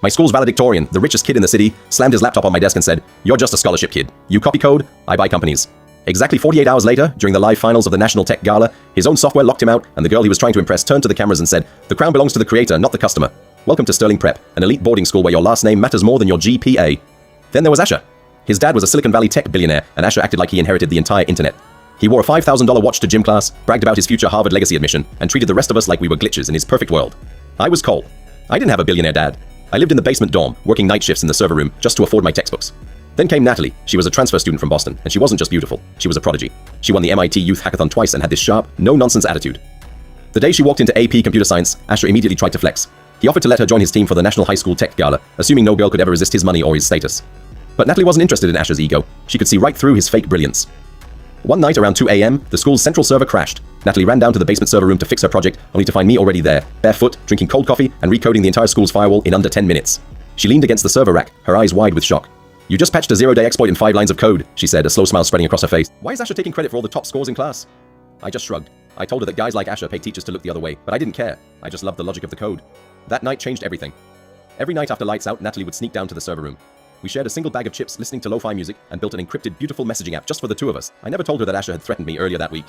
My school's valedictorian, the richest kid in the city, slammed his laptop on my desk and said, "You're just a scholarship kid. You copy code, I buy companies." Exactly 48 hours later, during the live finals of the National Tech Gala, his own software locked him out, and the girl he was trying to impress turned to the cameras and said, "The crown belongs to the creator, not the customer. Welcome to Sterling Prep, an elite boarding school where your last name matters more than your GPA." Then there was Asher. His dad was a Silicon Valley tech billionaire, and Asher acted like he inherited the entire internet. He wore a $5,000 watch to gym class, bragged about his future Harvard legacy admission, and treated the rest of us like we were glitches in his perfect world. I was Cole. I didn't have a billionaire dad. I lived in the basement dorm, working night shifts in the server room just to afford my textbooks. Then came Natalie. She was a transfer student from Boston, and she wasn't just beautiful, she was a prodigy. She won the MIT Youth Hackathon twice and had this sharp, no-nonsense attitude. The day she walked into AP Computer Science, Asher immediately tried to flex. He offered to let her join his team for the National High School Tech Gala, assuming no girl could ever resist his money or his status. But Natalie wasn't interested in Asher's ego. She could see right through his fake brilliance. One night around 2 a.m., the school's central server crashed. Natalie ran down to the basement server room to fix her project, only to find me already there, barefoot, drinking cold coffee, and recoding the entire school's firewall in under 10 minutes. She leaned against the server rack, her eyes wide with shock. "You just patched a zero-day exploit in 5 lines of code," she said, a slow smile spreading across her face. "Why is Asher taking credit for all the top scores in class?" I just shrugged. I told her that guys like Asher pay teachers to look the other way, but I didn't care. I just loved the logic of the code. That night changed everything. Every night after lights out, Natalie would sneak down to the server room. We shared a single bag of chips, listening to lo-fi music, and built an encrypted, beautiful messaging app just for the two of us. I never told her that Asher had threatened me earlier that week.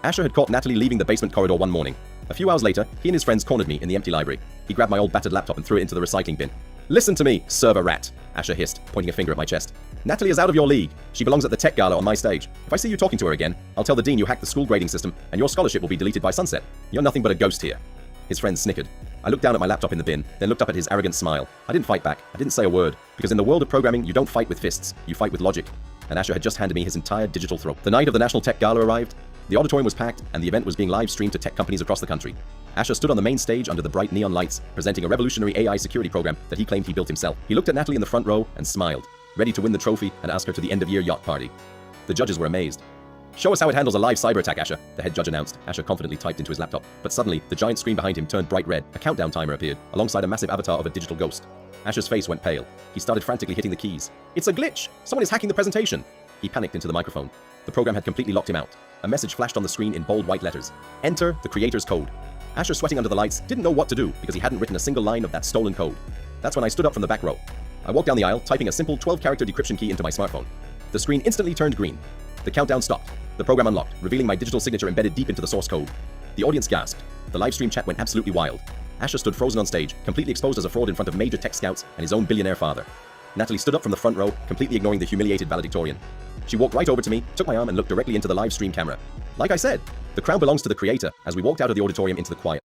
Asher had caught Natalie leaving the basement corridor one morning. A few hours later, he and his friends cornered me in the empty library. He grabbed my old battered laptop and threw it into the recycling bin. "Listen to me, server rat," Asher hissed, pointing a finger at my chest. "Natalie is out of your league. She belongs at the Tech Gala on my stage. If I see you talking to her again, I'll tell the dean you hacked the school grading system, and your scholarship will be deleted by sunset. You're nothing but a ghost here." His friends snickered. I looked down at my laptop in the bin, then looked up at his arrogant smile. I didn't fight back. I didn't say a word. Because in the world of programming, you don't fight with fists. You fight with logic. And Asher had just handed me his entire digital throat. The night of the National Tech Gala arrived. The auditorium was packed, and the event was being live-streamed to tech companies across the country. Asher stood on the main stage under the bright neon lights, presenting a revolutionary AI security program that he claimed he built himself. He looked at Natalie in the front row and smiled, ready to win the trophy and ask her to the end-of-year yacht party. The judges were amazed. "Show us how it handles a live cyber attack, Asher," the head judge announced. Asher confidently typed into his laptop. But suddenly, the giant screen behind him turned bright red. A countdown timer appeared, alongside a massive avatar of a digital ghost. Asher's face went pale. He started frantically hitting the keys. "It's a glitch! Someone is hacking the presentation!" He panicked into the microphone. The program had completely locked him out. A message flashed on the screen in bold white letters. "Enter the creator's code." Asher, sweating under the lights, didn't know what to do because he hadn't written a single line of that stolen code. That's when I stood up from the back row. I walked down the aisle, typing a simple 12-character decryption key into my smartphone. The screen instantly turned green. The countdown stopped. The program unlocked, revealing my digital signature embedded deep into the source code. The audience gasped. The live stream chat went absolutely wild. Asher stood frozen on stage, completely exposed as a fraud in front of major tech scouts and his own billionaire father. Natalie stood up from the front row, completely ignoring the humiliated valedictorian. She walked right over to me, took my arm, and looked directly into the live stream camera. Like I said, the crown belongs to the creator, as we walked out of the auditorium into the quiet.